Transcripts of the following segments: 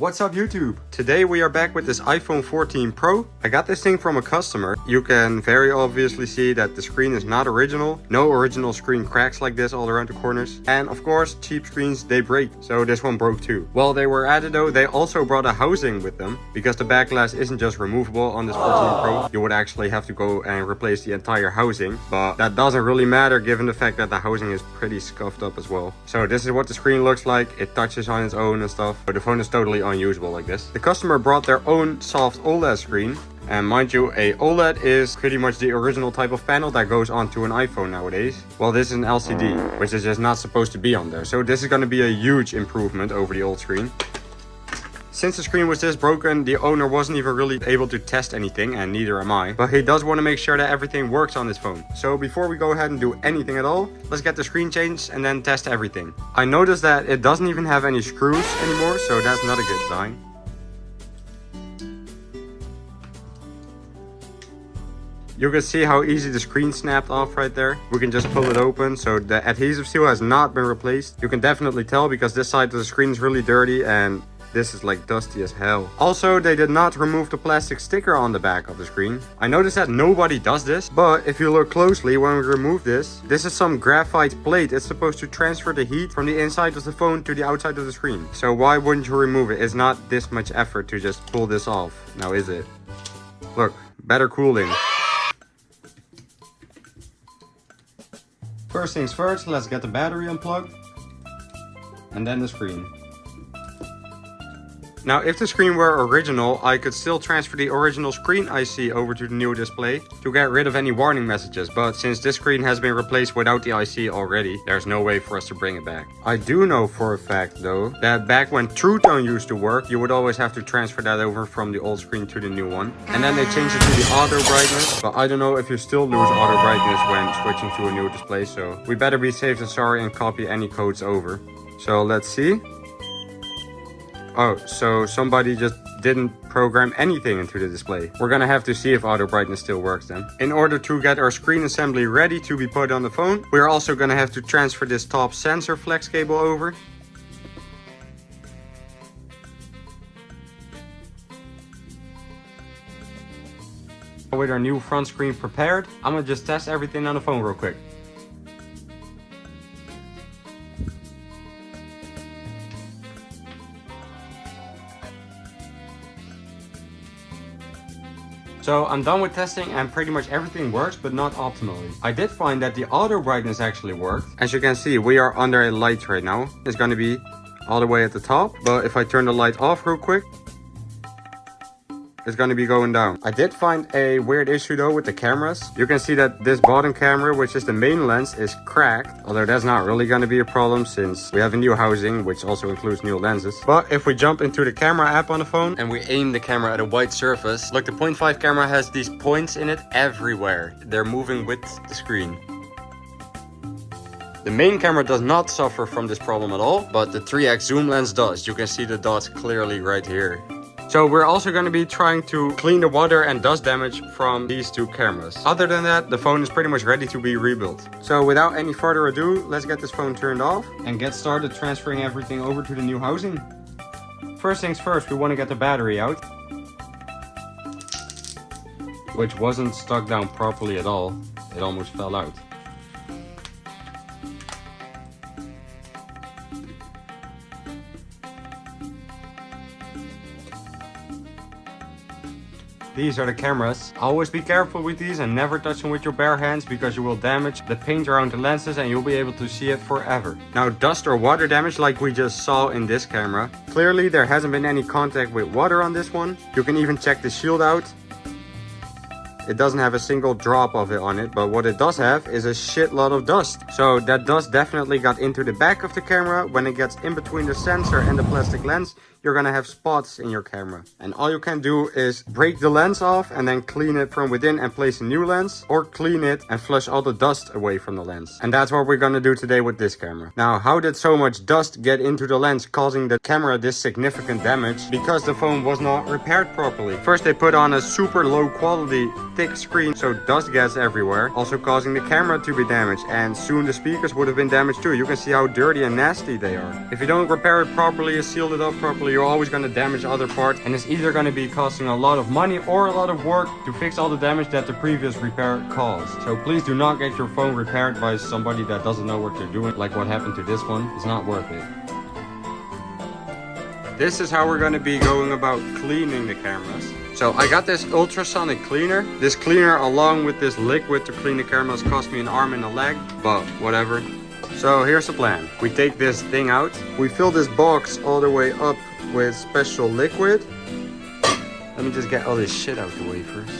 What's up YouTube? Today we are back with this iPhone 14 Pro. I got this thing from a customer. You can very obviously see that the screen is not original. No original screen cracks like this all around the corners. And of course, cheap screens, they break. So this one broke too. While they were at it though, they also brought a housing with them. Because the back glass isn't just removable on this 14 Pro. You would actually have to go and replace the entire housing. But that doesn't really matter given the fact that the housing is pretty scuffed up as well. So this is what the screen looks like. It touches on its own and stuff. But the phone is totally unusable like this. The customer brought their own soft OLED screen. And mind you, a OLED is pretty much the original type of panel that goes onto an iPhone nowadays. Well, this is an LCD, which is just not supposed to be on there. So this is going to be a huge improvement over the old screen. Since the screen was this broken, the owner wasn't even really able to test anything, and neither am I. But he does want to make sure that everything works on this phone. So before we go ahead and do anything at all, let's get the screen changed and then test everything. I noticed that it doesn't even have any screws anymore, so that's not a good sign. You can see how easy the screen snapped off right there. We can just pull it open, so the adhesive seal has not been replaced. You can definitely tell because this side of the screen is really dirty and this is like dusty as hell. Also, they did not remove the plastic sticker on the back of the screen. I noticed that nobody does this, but if you look closely when we remove this is some graphite plate. It's supposed to transfer the heat from the inside of the phone to the outside of the screen. So why wouldn't you remove it? It's not this much effort to just pull this off. Now is it? Look, better cooling. First things first, let's get the battery unplugged. And then the screen. Now, if the screen were original, I could still transfer the original screen IC over to the new display to get rid of any warning messages. But since this screen has been replaced without the IC already, there's no way for us to bring it back. I do know for a fact though, that back when True Tone used to work, you would always have to transfer that over from the old screen to the new one. And then they changed it to the auto brightness. But I don't know if you still lose auto brightness when switching to a new display. So we better be safe than sorry and copy any codes over. So let's see. Oh, so somebody just didn't program anything into the display. We're gonna have to see if auto brightness still works then. In order to get our screen assembly ready to be put on the phone, we're also gonna have to transfer this top sensor flex cable over. With our new front screen prepared, I'm gonna just test everything on the phone real quick. So I'm done with testing and pretty much everything works, but not optimally. I did find that the auto brightness actually worked. As you can see, we are under a light right now. It's going to be all the way at the top. But if I turn the light off real quick, it's going to be going down. I did find a weird issue though with the cameras. You can see that this bottom camera, which is the main lens, is cracked. Although that's not really going to be a problem since we have a new housing, which also includes new lenses. But if we jump into the camera app on the phone and we aim the camera at a white surface, look, the 0.5 camera has these points in it everywhere. They're moving with the screen. The main camera does not suffer from this problem at all, but the 3x zoom lens does. You can see the dots clearly right here. So we're also going to be trying to clean the water and dust damage from these two cameras. Other than that, the phone is pretty much ready to be rebuilt. So without any further ado, let's get this phone turned off and get started transferring everything over to the new housing. First things first, we want to get the battery out, which wasn't stuck down properly at all. It almost fell out. These are the cameras. Always be careful with these and never touch them with your bare hands because you will damage the paint around the lenses and you'll be able to see it forever. Now, dust or water damage like we just saw in this camera. Clearly there hasn't been any contact with water on this one. You can even check the shield out. It doesn't have a single drop of it on it, but what it does have is a shitload of dust. So that dust definitely got into the back of the camera. When it gets in between the sensor and the plastic lens, you're gonna have spots in your camera. And all you can do is break the lens off and then clean it from within and place a new lens, or clean it and flush all the dust away from the lens. And that's what we're gonna do today with this camera. Now, how did so much dust get into the lens, causing the camera this significant damage? Because the phone was not repaired properly. First, they put on a super low quality thick screen, so dust gets everywhere, also causing the camera to be damaged, and soon the speakers would have been damaged too. You can see how dirty and nasty they are. If you don't repair it properly and seal it up properly, you're always going to damage other parts, and it's either going to be costing a lot of money or a lot of work to fix all the damage that the previous repair caused. So please do not get your phone repaired by somebody that doesn't know what they're doing, like what happened to this one. It's not worth it. This is how we're going to be going about cleaning the cameras. So I got this ultrasonic cleaner. This cleaner along with this liquid to clean the cameras cost me an arm and a leg, but whatever. So here's the plan. We take this thing out. We fill this box all the way up with special liquid. Let me just get all this shit out the way first.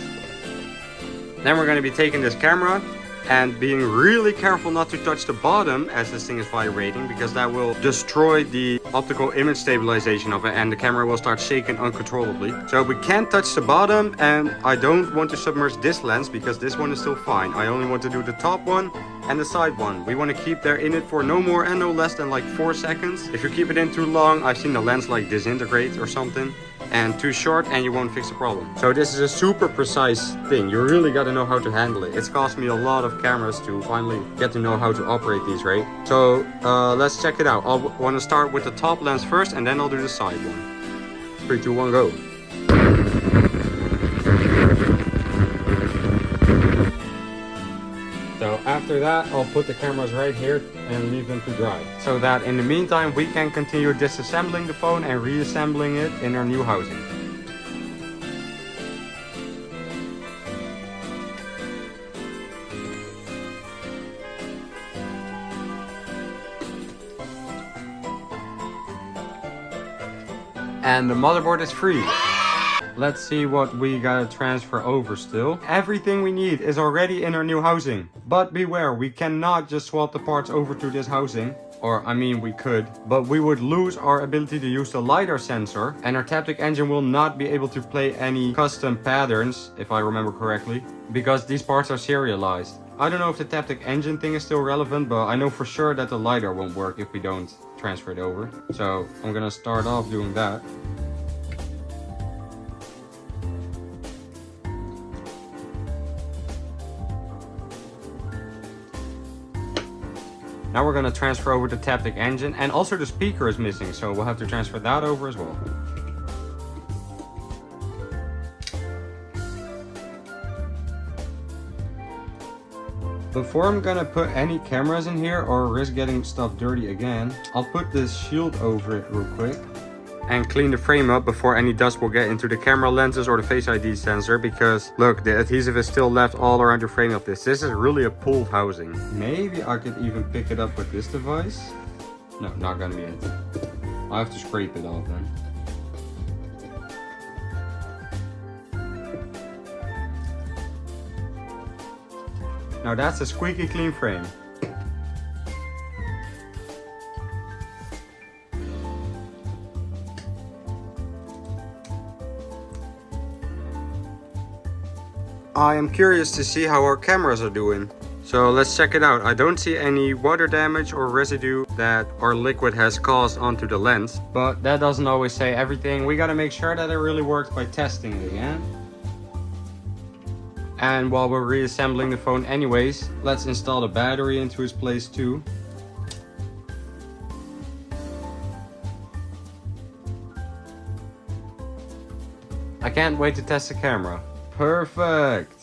Then we're going to be taking this camera and being really careful not to touch the bottom as this thing is vibrating, because that will destroy the optical image stabilization of it and the camera will start shaking uncontrollably. So we can't touch the bottom, and I don't want to submerge this lens because this one is still fine. I only want to do the top one and the side one. We want to keep there in it for no more and no less than like 4 seconds. If you keep it in too long, I've seen the lens like disintegrate or something, and too short and you won't fix the problem. So this is a super precise thing. You really got to know how to handle it. It's cost me a lot of cameras to finally get to know how to operate these, right? So let's check it out. I want to start with the top lens first, and then I'll do the side one. 3, 2, 1, go. So after that, I'll put the cameras right here and leave them to dry. So that in the meantime, we can continue disassembling the phone and reassembling it in our new housing. And the motherboard is free. Let's see what we gotta transfer over still. Everything we need is already in our new housing. But beware, we cannot just swap the parts over to this housing. Or, I mean, we could, but we would lose our ability to use the LiDAR sensor, and our Taptic engine will not be able to play any custom patterns, if I remember correctly, because these parts are serialized. I don't know if the Taptic engine thing is still relevant, but I know for sure that the LiDAR won't work if we don't transfer it over. So I'm gonna start off doing that. Now we're going to transfer over the Taptic engine, and also the speaker is missing, so we'll have to transfer that over as well. Before I'm going to put any cameras in here or risk getting stuff dirty again, I'll put this shield over it real quick and clean the frame up before any dust will get into the camera lenses or the Face ID sensor, because look, the adhesive is still left all around the frame of this. This is really a pulled housing. Maybe I could even pick it up with this device. No, not gonna be it. I'll have to scrape it off then. Now that's a squeaky clean frame. I am curious to see how our cameras are doing. So let's check it out. I don't see any water damage or residue that our liquid has caused onto the lens. But that doesn't always say everything. We gotta make sure that it really works by testing it again. And while we're reassembling the phone anyways, let's install the battery into its place too. I can't wait to test the camera. Perfect.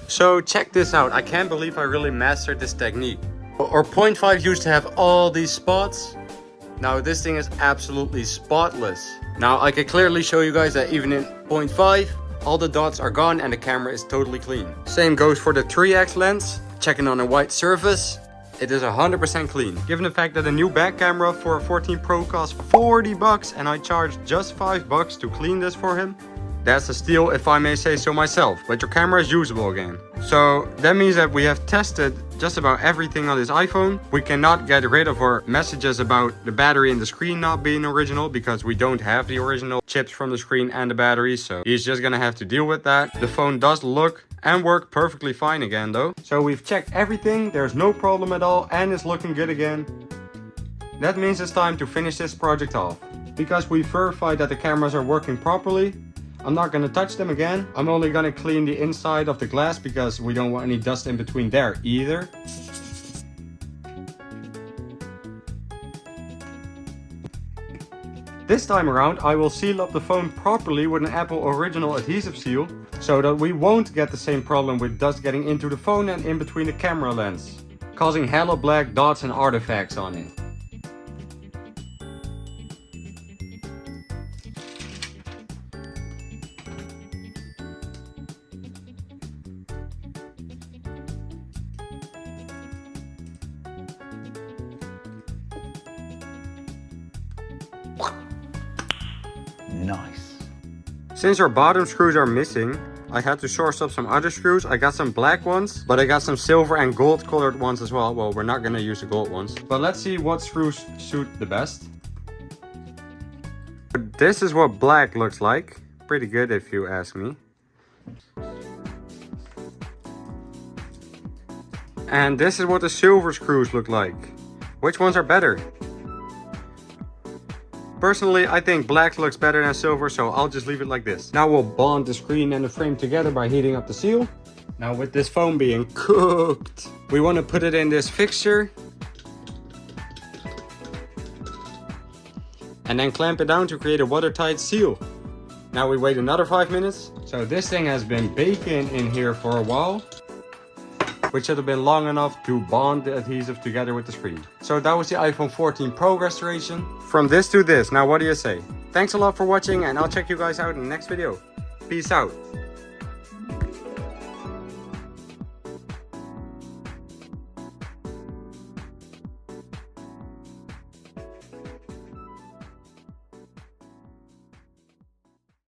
So check this out. I can't believe I really mastered this technique. Our 0.5 used to have all these spots. Now this thing is absolutely spotless. Now I can clearly show you guys that even in 0.5, all the dots are gone and the camera is totally clean. Same goes for the 3x lens. Checking on a white surface, it is 100% clean. Given the fact that a new back camera for a 14 Pro costs 40 bucks and I charged just 5 bucks to clean this for him, that's a steal if I may say so myself, but your camera is usable again. So that means that we have tested just about everything on this iPhone. We cannot get rid of our messages about the battery and the screen not being original because we don't have the original chips from the screen and the battery, so he's just gonna have to deal with that. The phone does look and work perfectly fine again though. So we've checked everything, there's no problem at all, and it's looking good again. That means it's time to finish this project off. Because we verified that the cameras are working properly, I'm not going to touch them again. I'm only going to clean the inside of the glass because we don't want any dust in between there either. This time around I will seal up the phone properly with an Apple original adhesive seal, so that we won't get the same problem with dust getting into the phone and in between the camera lens, causing hella black dots and artifacts on it. Nice. Since our bottom screws are missing, I had to source up some other screws. I got some black ones, but I got some silver and gold colored ones as well. Well, we're not gonna use the gold ones, but let's see what screws suit the best. This is what black looks like. Pretty good if you ask me. And this is what the silver screws look like. Which ones are better? Personally, I think black looks better than silver, so I'll just leave it like this. Now we'll bond the screen and the frame together by heating up the seal. Now with this phone being cooked, we want to put it in this fixture. And then clamp it down to create a watertight seal. Now we wait another 5 minutes. So this thing has been baking in here for a while, which should have been long enough to bond the adhesive together with the screen. So that was the iPhone 14 Pro restoration. From this to this, now what do you say? Thanks a lot for watching, and I'll check you guys out in the next video. Peace out.